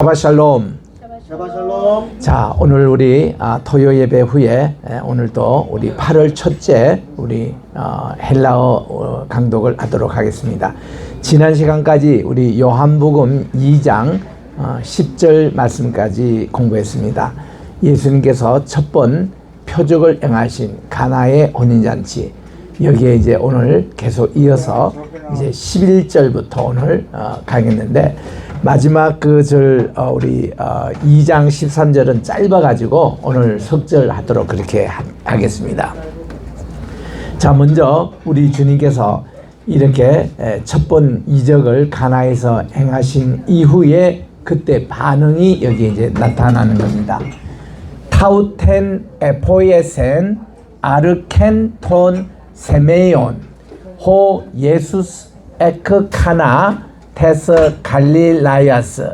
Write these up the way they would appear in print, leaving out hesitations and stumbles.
샤바샬롬. 샤바샬롬. 자, 오늘 우리 토요 예배 후에 오늘 또 우리 8월 첫째 우리 헬라어 강독을 하도록 하겠습니다. 지난 시간까지 우리 요한복음 2장 10절 말씀까지 공부했습니다. 예수님께서 첫 번 표적을 행하신 가나의 혼인잔치, 여기에 이제 오늘 계속 이어서 이제 11절부터 오늘 가겠는데, 마지막 그 절 우리 2장 13절은 짧아가지고 오늘 석절 하도록 그렇게 하겠습니다. 자, 먼저 우리 주님께서 이렇게 첫 번 이적을 가나에서 행하신 이후에 그때 반응이 여기 이제 나타나는 겁니다. 타우텐 에포에센 아르켄 톤 세메온 호 예수스 에크 카나 테스 갈릴라야스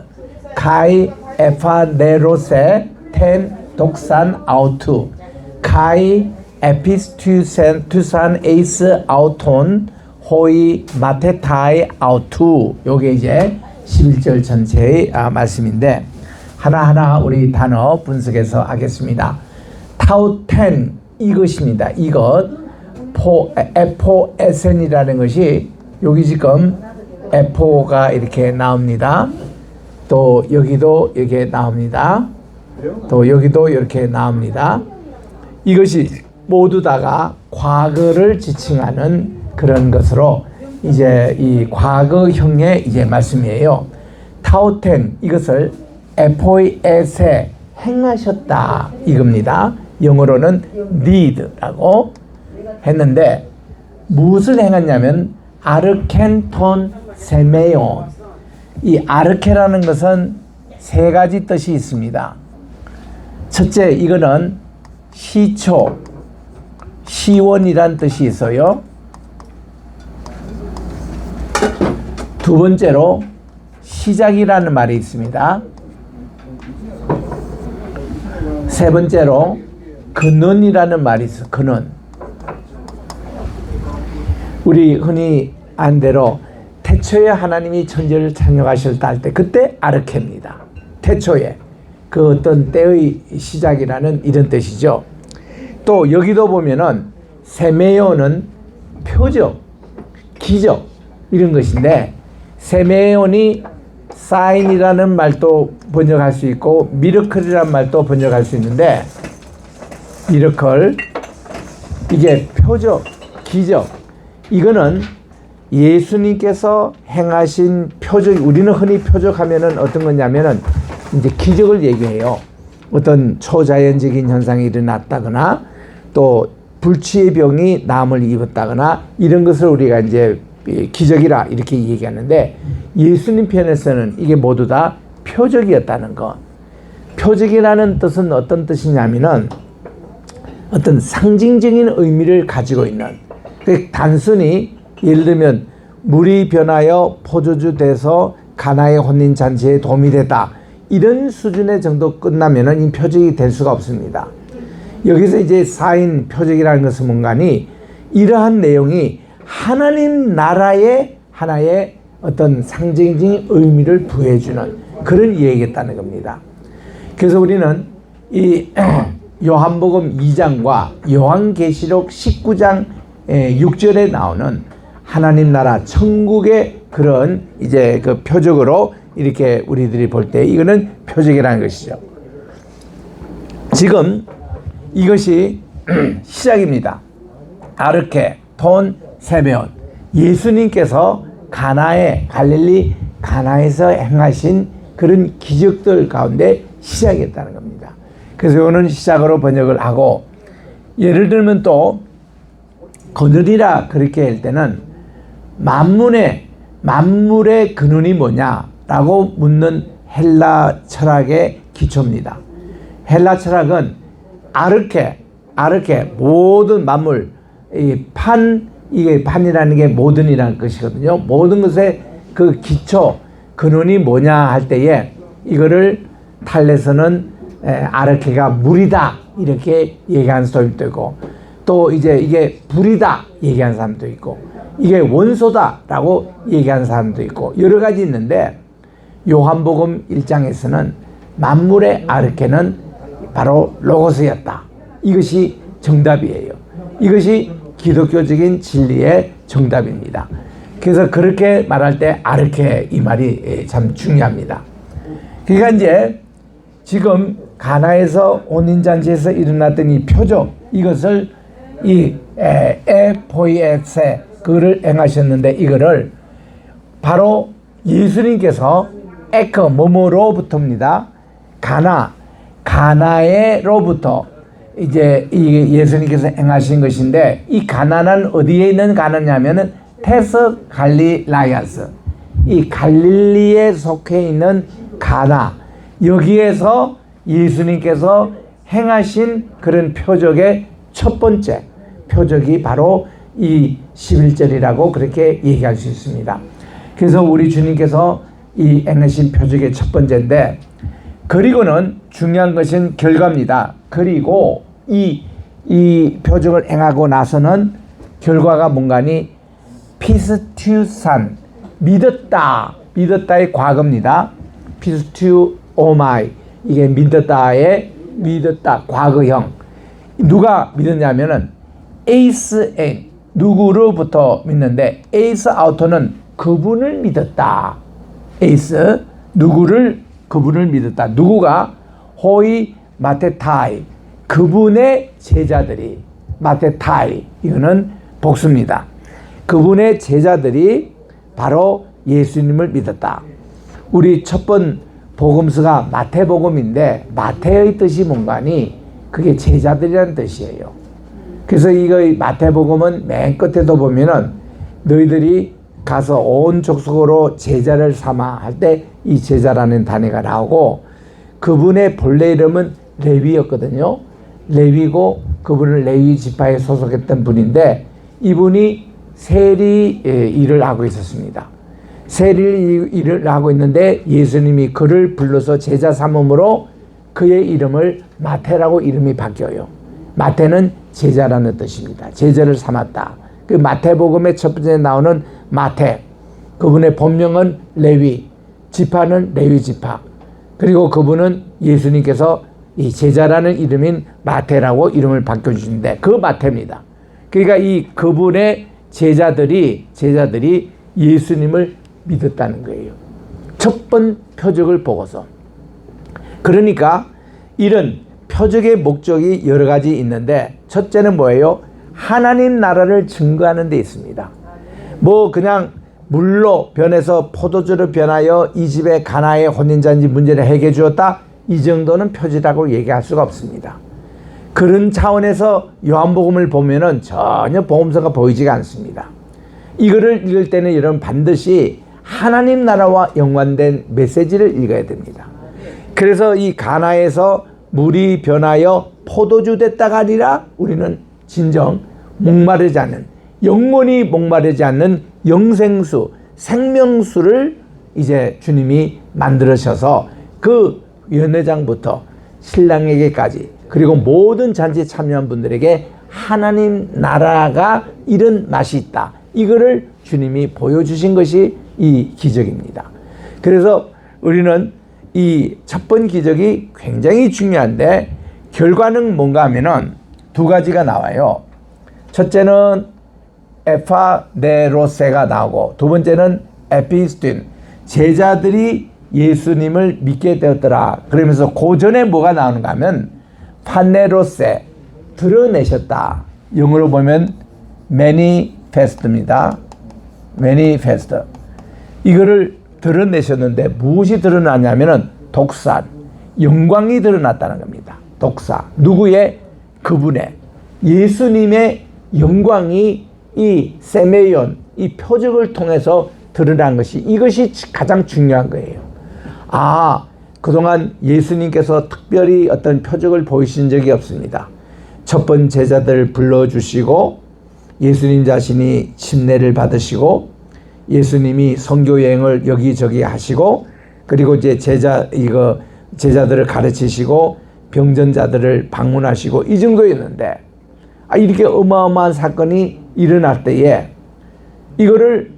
카이 에파네로세 텐 독산 아우투 카이 에피스투센 투산 에이스 아우톤 호이 마테타이 아우투. 요게 이제 11절 전체의 말씀인데, 하나하나 우리 단어 분석해서 하겠습니다. 타우텐, 이것입니다. 이것. 에포에센이라는 것이 여기 지금 에포가 이렇게 나옵니다. 또 여기도 이렇게 나옵니다. 또 여기도 이렇게 나옵니다. 이것이 모두 다가 과거를 지칭하는 그런 것으로 이제 이 과거형의 이제 말씀이에요. 타우텐, 이것을 에포에세, 행하셨다, 이겁니다. 영어로는 did라고 했는데, 무엇을 행했냐면 아르켄톤 세메온. 이 아르케라는 것은 세 가지 뜻이 있습니다. 첫째, 이거는 시초, 시원이란 뜻이 있어요. 두 번째로 시작이라는 말이 있습니다. 세 번째로 근원이라는 말이 있어요. 근원. 우리 흔히 안 대로 태초에 하나님이 천지를 창조하셨다 할 때 그때 아르케입니다. 태초에 그 어떤 때의 시작이라는 이런 뜻이죠. 또 여기도 보면은 세메온은 표적, 기적 이런 것인데, 세메온이 사인이라는 말도 번역할 수 있고 미러클이라는 말도 번역할 수 있는데, 미러클, 이게 표적, 기적, 이거는 예수님께서 행하신 표적. 우리는 흔히 표적하면은 어떤 거냐면은 이제 기적을 얘기해요. 어떤 초자연적인 현상이 일어났다거나 또 불치의 병이 남을 입었다거나 이런 것을 우리가 이제 기적이라 이렇게 얘기하는데, 예수님 편에서는 이게 모두 다 표적이었다는 것. 표적이라는 뜻은 어떤 뜻이냐면은 어떤 상징적인 의미를 가지고 있는, 단순히 예를 들면 물이 변하여 포도주 돼서 가나의 혼인 잔치에 도움이 됐다, 이런 수준의 정도 끝나면은 이 표적이 될 수가 없습니다. 여기서 이제 사인, 표적이라는 것은 뭔가니 이러한 내용이 하나님 나라의 하나의 어떤 상징적인 의미를 부여해주는 그런 얘기겠다는 겁니다. 그래서 우리는 이 요한복음 2장과 요한계시록 19장 6절에 나오는 하나님 나라 천국의 그런 이제 그 표적으로 이렇게 우리들이 볼 때 이거는 표적이라는 것이죠. 지금 이것이 시작입니다. 아르케, 톤, 세메온. 예수님께서 가나에, 갈릴리 가나에서 행하신 그런 기적들 가운데 시작했다는 겁니다. 그래서 이거는 시작으로 번역을 하고, 예를 들면 또 근원이라 그렇게 할 때는 만물의 근원이 뭐냐라고 묻는 헬라 철학의 기초입니다. 헬라 철학은 아르케, 모든 만물, 이게 판이라는 게 모든이라는 것이거든요. 모든 것의 그 기초, 근원이 뭐냐 할 때에 이거를 탈레서는 아르케가 물이다 이렇게 얘기하는 사람도 있고, 또 이제 이게 불이다 얘기하는 사람도 있고, 이게 원소다라고 얘기하는 사람도 있고, 여러 가지 있는데, 요한복음 1장에서는 만물의 아르케는 바로 로고스였다. 이것이 정답이에요. 이것이 기독교적인 진리의 정답입니다. 그래서 그렇게 말할 때 아르케 이 말이 참 중요합니다. 그러니까 이제 지금 가나에서 혼인잔치에서 일어났던 이 표적, 이것을 이 에포이에세 그를 행하셨는데, 이거를 바로 예수님께서 에커 뭐뭐로부터입니다. 가나에로부터 이제 이 예수님께서 행하신 것인데, 이 가나는 어디에 있는 가나냐면은 테스 갈릴라야스, 이 갈릴리에 속해 있는 가나, 여기에서 예수님께서 행하신 그런 표적의 첫 번째 표적이 바로 이 11절이라고 그렇게 얘기할 수 있습니다. 그래서 우리 주님께서 이 행하신 표적의 첫 번째인데, 그리고는 중요한 것은 결과입니다. 그리고 이 표적을 행하고 나서는 결과가 뭔가니 피스튜산, 믿었다의 과거입니다. 피스튜 오마이, 이게 믿었다 과거형. 누가 믿었냐면은 에이스 엔, 누구로부터 믿는데, 에이스 아우토는 그분을 믿었다. 에이스 그분을 믿었다. 누구가? 호이 마테타이, 그분의 제자들이. 마테타이, 이거는 복수입니다. 그분의 제자들이 바로 예수님을 믿었다. 우리 첫 번 복음서가 마태복음인데, 마태의 뜻이 뭔가니 그게 제자들이라는 뜻이에요. 그래서 이거 마태복음은 맨 끝에도 보면은 너희들이 가서 온 족속으로 제자를 삼아 할 때 이 제자라는 단어가 나오고, 그분의 본래 이름은 레위였거든요. 레위고 그분은 레위 지파에 소속했던 분인데, 이분이 세리 일을 하고 있었습니다. 세리 일을 하고 있는데 예수님이 그를 불러서 제자 삼음으로 그의 이름을 마태라고 이름이 바뀌어요. 마태는 제자라는 뜻입니다. 제자를 삼았다. 그 마태복음의 첫 번째 나오는 마태, 그분의 본명은 레위, 지파는 레위 지파. 그리고 그분은 예수님께서 이 제자라는 이름인 마태라고 이름을 바꿔주시는데, 그 마태입니다. 그러니까 이 그분의 제자들이 예수님을 믿었다는 거예요. 첫 번 표적을 보고서. 그러니까 이런 표적의 목적이 여러 가지 있는데, 첫째는 뭐예요? 하나님 나라를 증거하는 데 있습니다. 뭐 그냥 물로 변해서 포도주로 변하여 이 집에 가나의 혼인잔치 문제를 해결해 주었다, 이 정도는 표지라고 얘기할 수가 없습니다. 그런 차원에서 요한복음을 보면은 전혀 복음서가 보이지가 않습니다. 이거를 읽을 때는 여러분 반드시 하나님 나라와 연관된 메시지를 읽어야 됩니다. 그래서 이 가나에서 물이 변하여 포도주 됐다가 아니라 우리는 진정 목마르지 않는, 영원히 목마르지 않는 영생수, 생명수를 이제 주님이 만들으셔서 그 연회장부터 신랑에게까지, 그리고 모든 잔치에 참여한 분들에게 하나님 나라가 이런 맛이 있다, 이거를 주님이 보여주신 것이 이 기적입니다. 그래서 우리는 이 첫 번 기적이 굉장히 중요한데, 결과는 뭔가 하면은 두 가지가 나와요. 첫째는 에파네로세가 나오고, 두 번째는 에피스틴, 제자들이 예수님을 믿게 되었더라. 그러면서 그 전에 뭐가 나오는가 하면 파네로세, 드러내셨다. 영어로 보면 매니페스트입니다. 매니페스트. 이거를 드러내셨는데 무엇이 드러나냐면은 독산, 영광이 드러났다는 겁니다. 독사. 누구의? 그분의, 예수님의 영광이 이 세메이온, 이 표적을 통해서 드러난 것이, 이것이 가장 중요한 거예요. 아, 그동안 예수님께서 특별히 어떤 표적을 보이신 적이 없습니다. 첫 번 제자들 불러주시고, 예수님 자신이 침례를 받으시고, 예수님이 선교 여행을 여기저기 하시고, 그리고 이제 제자들을 가르치시고, 병전자들을 방문하시고, 이 정도였는데, 이렇게 어마어마한 사건이 일어날 때에 이거를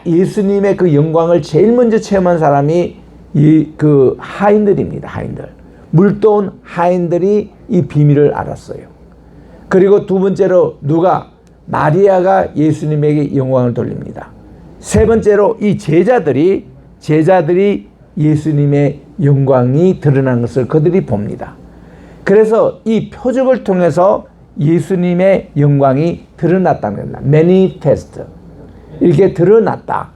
예수님의 그 영광을 제일 먼저 체험한 사람이 그 하인들입니다. 하인들. 물도온 하인들이 이 비밀을 알았어요. 그리고 두 번째로 누가? 마리아가 예수님에게 영광을 돌립니다. 세 번째로 이 제자들이 예수님의 영광이 드러난 것을 그들이 봅니다. 그래서 이 표적을 통해서 예수님의 영광이 드러났다는 겁니다. manifest. 이렇게 드러났다.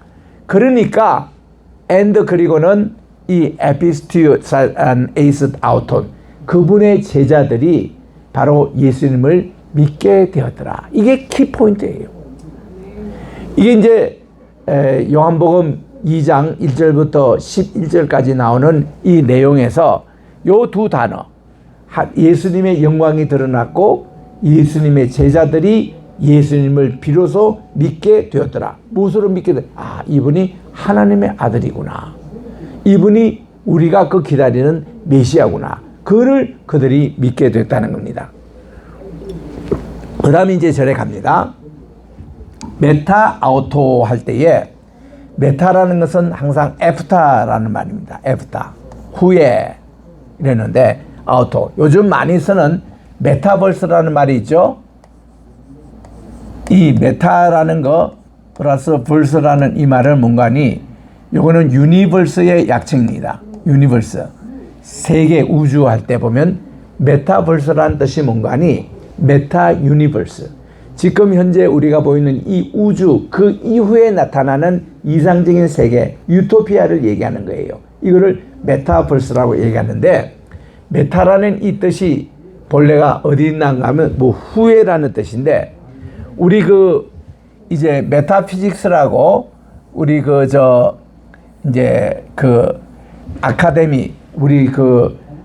그러니까 그리고는 이 에피스티오스 에이스 아우톤, 그분의 제자들이 바로 예수님을 믿게 되었더라. 이게 키포인트예요. 이게 이제 요한복음 2장 1절부터 11절까지 나오는 이 내용에서 요 두 단어, 예수님의 영광이 드러났고 예수님의 제자들이 예수님을 비로소 믿게 되었더라. 무엇으로 믿게 되었더라? 이분이 하나님의 아들이구나. 이분이 우리가 그 기다리는 메시아구나. 그를 그들이 믿게 됐다는 겁니다. 그 다음에 이제 절에 갑니다. 메타 아우토 할 때에 메타라는 것은 항상 애프타라는 말입니다. 애프타. 후에 이랬는데 아우토. 요즘 많이 쓰는 메타버스라는 말이 있죠. 이 메타라는 거 플러스 벌스라는 이 말은 뭔가니 요거는 유니버스의 약칭입니다. 유니버스. 세계 우주 할 때 보면 메타버스라는 뜻이 뭔가니 메타 유니버스. 지금 현재 우리가 보이는 이 우주 그 이후에 나타나는 이상적인 세계 유토피아를 얘기하는 거예요. 이거를 메타버스라고 얘기하는데 메타라는 이 뜻이 본래가 어디 있나 하면 뭐 후에라는 뜻인데 우리 이제 메타피직스라고 우리 이제 아카데미 우리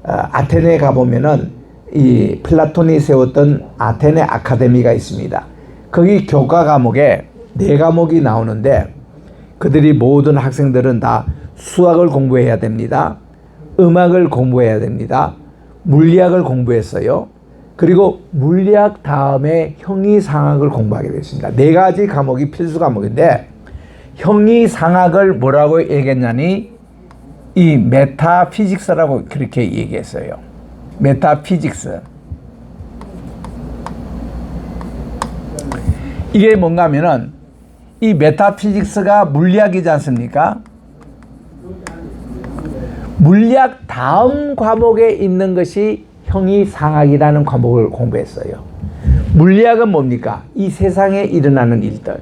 아테네에 가보면은 이 플라톤이 세웠던 아테네 아카데미가 있습니다. 거기 교과 과목에 4과목이 나오는데 그들이 모든 학생들은 다 수학을 공부해야 됩니다. 음악을 공부해야 됩니다. 물리학을 공부했어요. 그리고 물리학 다음에 형이상학을 공부하게 됐습니다. 4가지 과목이 필수 과목인데 형이상학을 뭐라고 얘기했냐니 이 메타피직스라고 그렇게 얘기했어요. 메타피직스. 이게 뭔가 하면은 이 메타피직스가 물리학이지 않습니까? 물리학 다음 과목에 있는 것이 형이상학이라는 과목을 공부했어요. 물리학은 뭡니까? 이 세상에 일어나는 일들.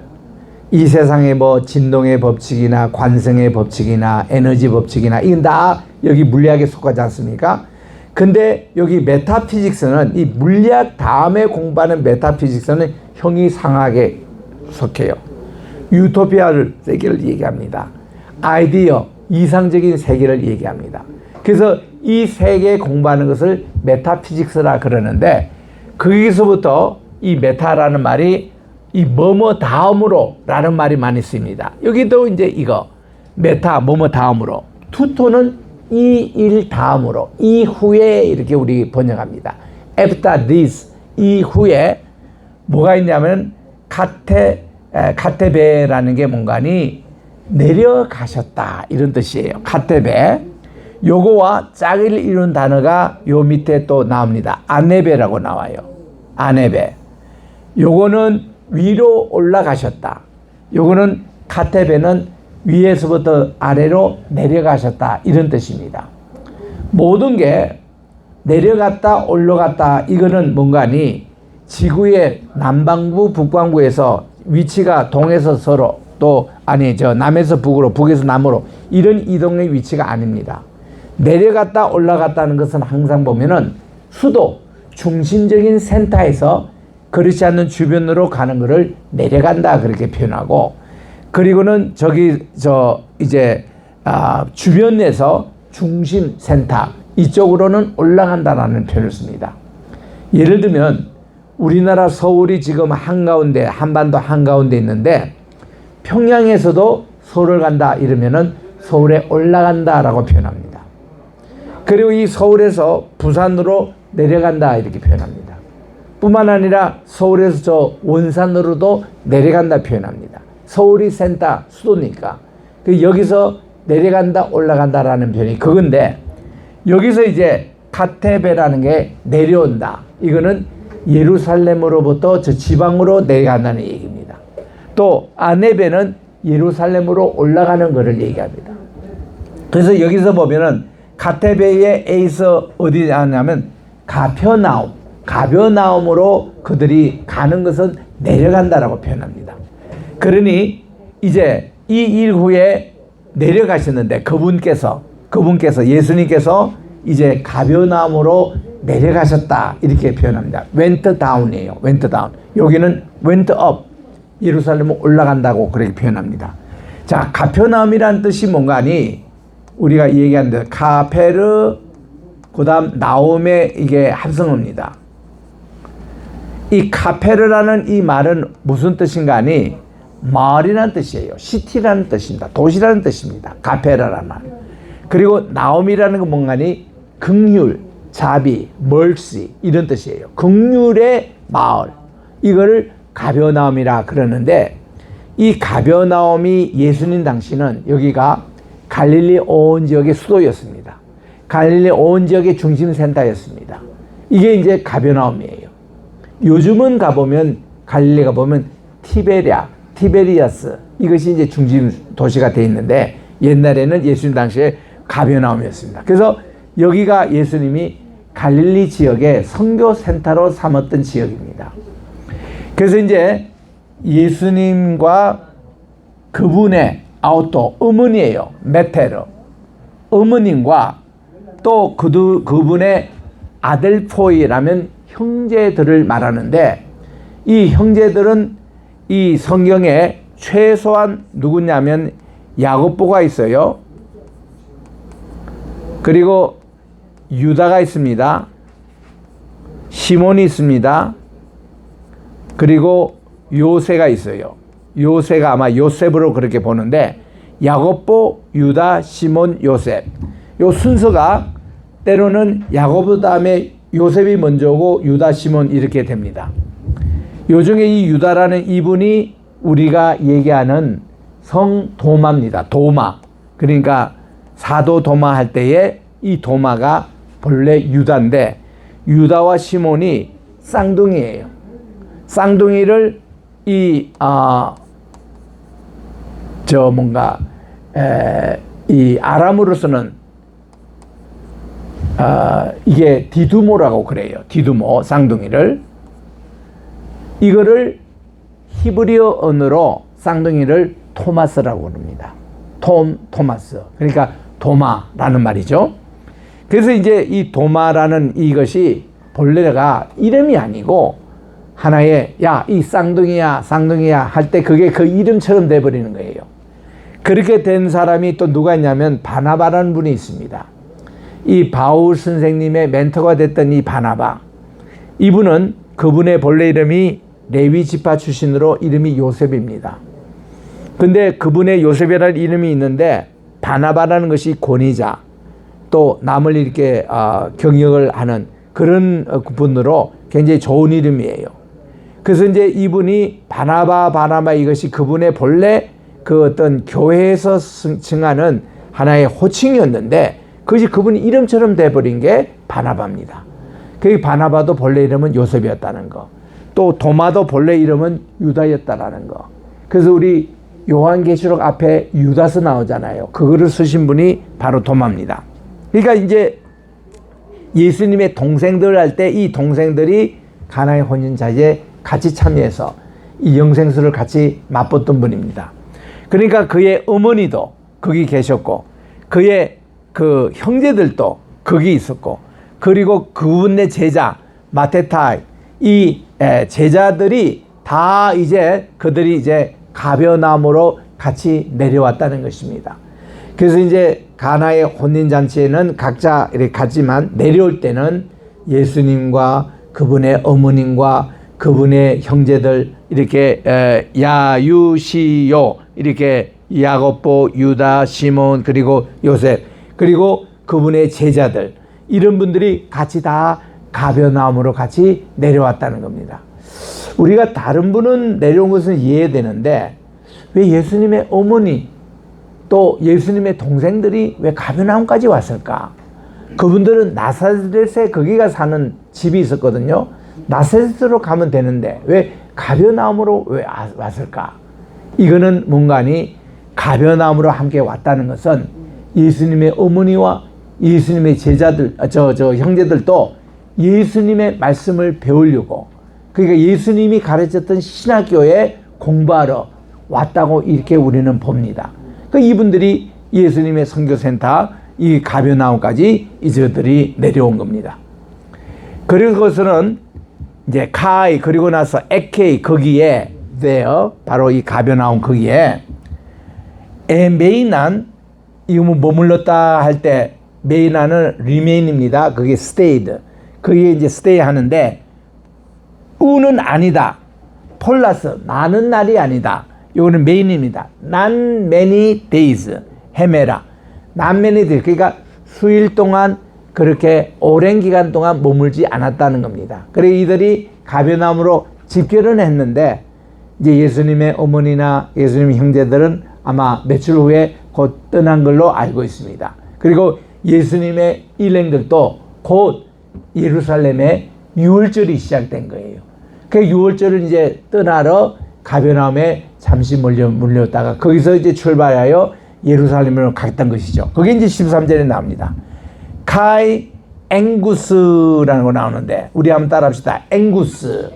이 세상에 뭐 진동의 법칙이나 관성의 법칙이나 에너지 법칙이나 이건 다 여기 물리학에 속하지 않습니까? 근데 여기 메타피직스는 이 물리학 다음에 공부하는 메타피직스는 형이상학에 속해요. 유토피아를 세계를 얘기합니다. 아이디어, 이상적인 세계를 얘기합니다. 그래서 이 세계 공부하는 것을 메타피직스라 그러는데 거기서부터 이 메타라는 말이 이 뭐뭐 다음으로 라는 말이 많이 쓰입니다. 여기도 이제 이거 메타 뭐뭐 다음으로 투토는 이 일 다음으로 이후에 이렇게 우리 번역합니다. After this 이후에 뭐가 있냐면 카테베라는 게 뭔가니 내려가셨다 이런 뜻이에요. 카테베. 요거와 짝을 이룬 단어가 요 밑에 또 나옵니다. 아네베라고 나와요. 아네베. 요거는 위로 올라가셨다. 요거는 카테베는 위에서부터 아래로 내려가셨다 이런 뜻입니다. 모든 게 내려갔다 올라갔다 이거는 뭔가니 지구의 남반구 북반구에서 위치가 동에서 서로 또 남에서 북으로 북에서 남으로 이런 이동의 위치가 아닙니다. 내려갔다 올라갔다는 것은 항상 보면은 수도 중심적인 센터에서 그렇지 않는 주변으로 가는 것을 내려간다 그렇게 표현하고 그리고는 주변에서 중심 센터 이쪽으로는 올라간다라는 표현을 씁니다. 예를 들면 우리나라 서울이 지금 한가운데 한반도 한가운데 있는데 평양에서도 서울을 간다 이러면은 서울에 올라간다라고 표현합니다. 그리고 이 서울에서 부산으로 내려간다 이렇게 표현합니다. 뿐만 아니라 서울에서 저 원산으로도 내려간다 표현합니다. 서울이 센터 수도니까. 여기서 내려간다 올라간다라는 표현이 그건데, 여기서 이제 카테베라는 게 내려온다. 이거는 예루살렘으로부터 저 지방으로 내려간다는 얘기입니다. 또 아네베는 예루살렘으로 올라가는 것을 얘기합니다. 그래서 여기서 보면은 카테베의 에이서 어디 가냐면 가벼나움으로 그들이 가는 것은 내려간다라고 표현합니다. 그러니 이제 이 일 후에 내려가셨는데 그분께서 예수님께서 이제 가벼나움으로 내려가셨다 이렇게 표현합니다. went down이에요. went down. 여기는 went up. 예루살렘은 올라간다고 그렇게 표현합니다. 자, 가표나움이란 뜻이 뭔가 하니 우리가 얘기한 대로 카페르 그다음 나옴의 이게 합성어입니다. 이 카페르라는 이 말은 무슨 뜻인가 하니 마을이라는 뜻이에요. 시티라는 뜻입니다. 도시라는 뜻입니다. 카페르라는 말. 그리고 나옴이라는 건 뭔가 하니 긍휼, 자비, 멀시 이런 뜻이에요. 긍휼의 마을. 이거를 가벼나움이라 그러는데, 이 가벼나움이 예수님 당시는 여기가 갈릴리 온 지역의 수도였습니다. 갈릴리 온 지역의 중심센터였습니다. 이게 이제 가벼나움이에요. 요즘은 가보면 갈릴리 가보면 티베리아스 이것이 이제 중심 도시가 되어 있는데, 옛날에는 예수님 당시에 가벼나움이었습니다. 그래서 여기가 예수님이 갈릴리 지역의 선교 센터로 삼았던 지역입니다. 그래서 이제 예수님과 그분의 어머니예요. 메테르. 어머님과 또 그분의 아델포이라면 형제들을 말하는데, 이 형제들은 이 성경에 최소한 누구냐면 야고보가 있어요. 그리고 유다가 있습니다. 시몬이 있습니다. 그리고 요새가 있어요. 요새가 아마 요셉으로 그렇게 보는데, 야고보, 유다, 시몬, 요셉. 요 순서가 때로는 야고보 다음에 요셉이 먼저고 유다, 시몬 이렇게 됩니다. 요 중에 이 유다라는 이분이 우리가 얘기하는 성 도마입니다. 도마. 그러니까 사도 도마 할 때에 이 도마가 본래 유다인데, 유다와 시몬이 쌍둥이에요. 쌍둥이를 이 아람으로서는 이게 디두모라고 그래요. 디두모 쌍둥이를. 이거를 히브리어 언어로 쌍둥이를 토마스라고 합니다. 토마스. 그러니까 도마라는 말이죠. 그래서 이제 이 도마라는 이것이 본래가 이름이 아니고 하나의 이 쌍둥이야 할 때 그게 그 이름처럼 돼버리는 거예요. 그렇게 된 사람이 또 누가 있냐면 바나바라는 분이 있습니다. 이 바울 선생님의 멘토가 됐던 이 바나바, 이분은 그분의 본래 이름이 레위 지파 출신으로 이름이 요셉입니다. 근데 그분의 요셉이라는 이름이 있는데, 바나바라는 것이 권위자, 또 남을 이렇게 경영을 하는 그런 분으로 굉장히 좋은 이름이에요. 그래서 이제 이분이 바나바 이것이 그분의 본래 그 어떤 교회에서 승하는 하나의 호칭이었는데, 그것이 그분이 이름처럼 돼버린 게 바나바입니다. 그 바나바도 본래 이름은 요셉이었다는 거, 또 도마도 본래 이름은 유다였다라는 거. 그래서 우리 요한계시록 앞에 유다서 나오잖아요. 그거를 쓰신 분이 바로 도마입니다. 그러니까 이제 예수님의 동생들 할 때 이 동생들이 가나의 혼인잔치에 같이 참여해서 이 영생수를 같이 맛봤던 분입니다. 그러니까 그의 어머니도 거기 계셨고, 그의 그 형제들도 거기 있었고, 그리고 그분의 제자 마테타이 이 제자들이 다 이제 그들이 이제 가벼나움으로 같이 내려왔다는 것입니다. 그래서 이제 가나의 혼인잔치에는 각자 이렇게 갔지만, 내려올 때는 예수님과 그분의 어머님과 그분의 형제들 이렇게 야유시요 이렇게 야고보, 유다, 시몬 그리고 요셉 그리고 그분의 제자들, 이런 분들이 같이 다 가벼나움으로 같이 내려왔다는 겁니다. 우리가 다른 분은 내려온 것은 이해되는데 왜 예수님의 어머니 또 예수님의 동생들이 왜 가버나움까지 왔을까? 그분들은 나사렛에 거기가 사는 집이 있었거든요. 나사렛으로 가면 되는데 왜 가버나움으로 왜 왔을까? 이거는 뭔가니 가버나움으로 함께 왔다는 것은 예수님의 어머니와 예수님의 제자들, 형제들도 예수님의 말씀을 배우려고, 그러니까 예수님이 가르쳤던 신학교에 공부하러 왔다고 이렇게 우리는 봅니다. 그 이분들이 예수님의 선교센터 이 가버나움까지 이들이 내려온 겁니다. 그리고 그것은 이제 카이, 그리고 나서 에케이, 거기에 there, 바로 이 가버나움 거기에 메이난, 이거 뭐 머물렀다 할 때 메이난은 remain입니다. 그게 stayed, 그게 이제 stay 하는데 우는 아니다. 폴라스, 많은 날이 아니다. 이거는 메인입니다. not many days, 헤메라. not many days, 그러니까 수일 동안 그렇게 오랜 기간 동안 머물지 않았다는 겁니다. 그래서 이들이 가버나움으로 집결은 이제 예수님의 어머니나 예수님의 형제들은 아마 며칠 후에 곧 떠난 걸로 알고 있습니다. 그리고 예수님의 일행들도 곧 예루살렘에 유월절이 시작된 거예요. 그 유월절을 이제 떠나러 가버나움에 잠시 물렸다가 거기서 이제 출발하여 예루살렘으로 갔던 것이죠. 그게 이제 13절에 나옵니다. 카이 앵구스라는 거 나오는데 우리 한번 따라합시다. 앵구스.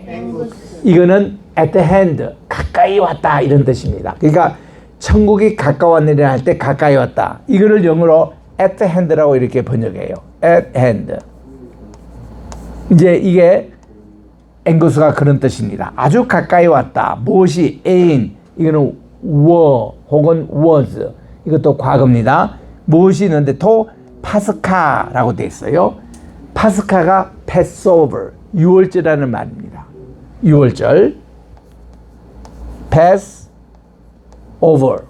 이거는 at the hand, 가까이 왔다 이런 뜻입니다. 그러니까 천국이 가까웠느니라 할 때 가까이 왔다. 이거를 영어로 at the hand라고 이렇게 번역해요. at hand. 이제 이게 앵구스가 그런 뜻입니다. 아주 가까이 왔다. 무엇이 ain, 이거는 were 혹은 was, 이것도 과거입니다. 무엇이 있는데 또 파스카라고 돼 있어요. 파스카가 Passover, 유월절이라는 말입니다. 유월절, Pass over.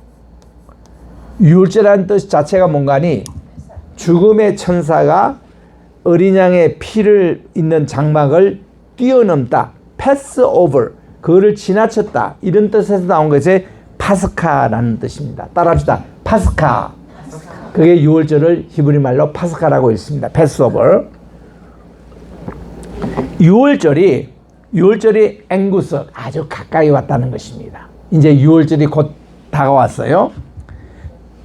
유월절이라는 뜻 자체가 뭔가니 죽음의 천사가 어린 양의 피를 있는 장막을 뛰어넘다. Pass over. 그거를 지나쳤다. 이런 뜻에서 나온 것이 파스카라는 뜻입니다. 따라합시다. 파스카. 그게 유월절을 히브리 말로 파스카라고 읽습니다. Pass over. 유월절이 앵구스, 아주 가까이 왔다는 것입니다. 이제 유월절이 곧 다가왔어요.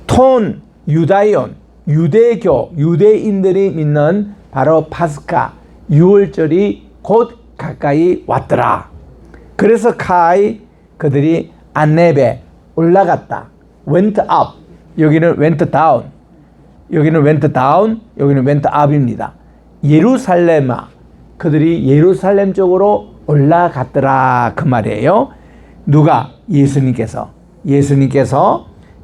톤, 유다이온, 유대교, 유대인들이 믿는 바로 파스카, 유월절이 곧 가까이 왔더라. 그래서 카이, 그들이 안네베 올라갔다. went up. 여기는 went down. 여기는 went down, 여기는 went up입니다. 예루살렘아, 그들이 예루살렘 쪽으로 올라갔더라 그 말이에요. 누가? 예수님께서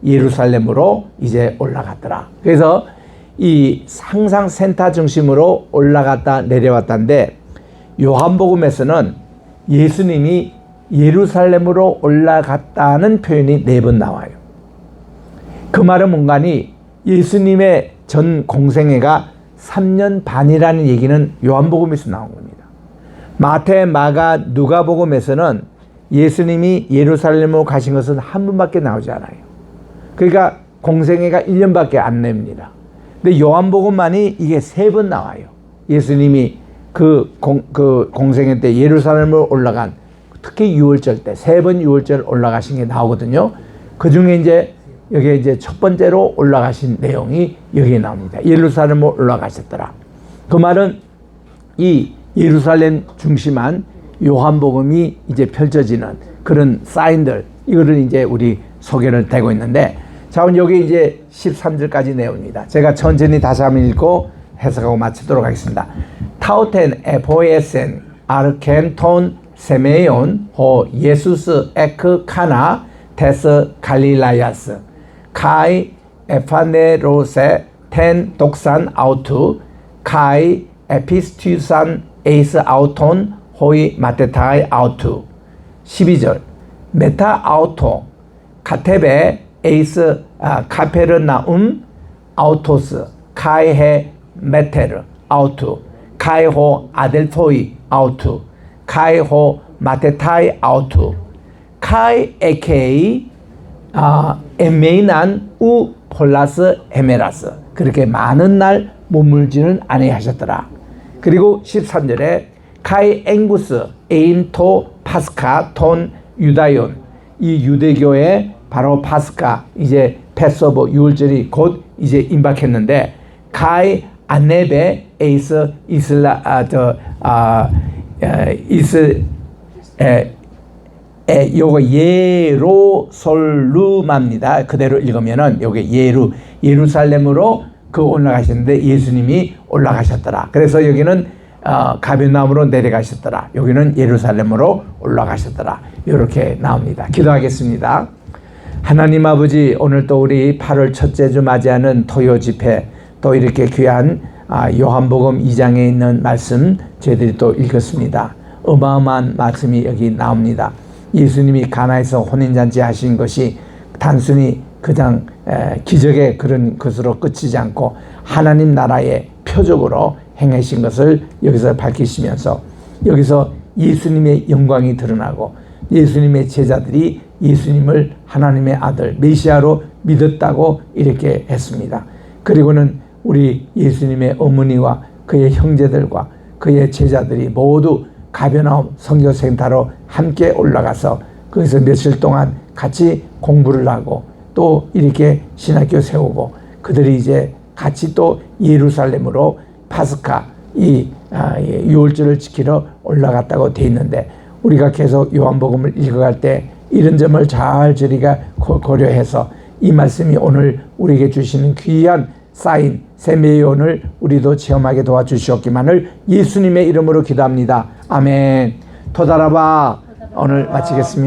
예루살렘으로 이제 올라갔더라. 그래서 이 항상 센터 중심으로 올라갔다 내려왔다인데 요한복음에서는 예수님이 예루살렘으로 올라갔다는 표현이 4번 나와요. 그 말은 뭔가니 예수님의 전 공생애가 3년 반이라는 얘기는 요한복음에서 나온 겁니다. 마태, 마가, 누가복음에서는 예수님이 예루살렘으로 가신 것은 한 번밖에 나오지 않아요. 그러니까 공생애가 1년밖에 안 냅니다. 근데 요한복음만이 이게 3번 나와요. 예수님이 그 공생애 때 예루살렘으로 올라간, 특히 유월절 때 3번 유월절 올라가신 게 나오거든요. 그 중에 이제 여기에 이제 첫 번째로 올라가신 내용이 여기에 나옵니다. 예루살렘으로 올라가셨더라. 그 말은 이 예루살렘 중심한 요한복음이 이제 펼쳐지는 그런 사인들, 이거를 이제 우리 소개를 되고 있는데, 자, 여기 이제 13절까지 내용입니다. 제가 천천히 다시 한번 읽고 해석하고 마치도록 하겠습니다. 타우텐 에포에센 아르켄 톤 세메온 호 예수스 에크 카나 테스 갈릴라야스 카이 에파네로세 텐 독산 아우투 카이 에피스튜산 에이스 아우톤 호이 마테타이 아우투. 12절 메타 아우토 카테베 에이스 카페르나움 아우토스 카이헤 메테르 아우투 카이호 아델포이 아우투 카이호 마테타이 아우투 카이 에케이 에메이난 우 폴라스 에메라스 그렇게 많은 날 머물지는 아니하셨더라. 그리고 13절에 카이 앵구스 에인토 파스카 톤 유다yon 이 유대교의 바로 파스카 이제 패스오버 유월절이 곧 이제 임박했는데 카이 아네베 에이스 요거 예로솔루마입니다. 그대로 읽으면은 요게 예루살렘으로 그 올라가셨는데 예수님이 올라가셨더라. 그래서 여기는 가버나움으로 내려가셨더라. 여기는 예루살렘으로 올라가셨더라. 이렇게 나옵니다. 기도하겠습니다. 하나님 아버지, 오늘 또 우리 8월 첫째 주 맞이하는 토요 집회 또 이렇게 귀한 요한복음 2장에 있는 말씀 저희들이 또 읽었습니다. 어마어마한 말씀이 여기 나옵니다. 예수님이 가나에서 혼인잔치 하신 것이 단순히 그냥 기적의 그런 것으로 끝이지 않고 하나님 나라의 표적으로 행하신 것을 여기서 밝히시면서 여기서 예수님의 영광이 드러나고 예수님의 제자들이 예수님을 하나님의 아들 메시아로 믿었다고 이렇게 했습니다. 그리고는 우리 예수님의 어머니와 그의 형제들과 그의 제자들이 모두 가버나움 선교센터로 함께 올라가서 거기서 며칠 동안 같이 공부를 하고 또 이렇게 신학교 세우고 그들이 이제 같이 또 예루살렘으로 파스카 이 유월절을 지키러 올라갔다고 돼 있는데 우리가 계속 요한복음을 읽어갈 때 이런 점을 잘 저희가 고려해서 이 말씀이 오늘 우리에게 주시는 귀한 사인 세메온을 우리도 체험하게 도와주시옵기만을 예수님의 이름으로 기도합니다. 아멘. 토다라바 오늘 마치겠습니다.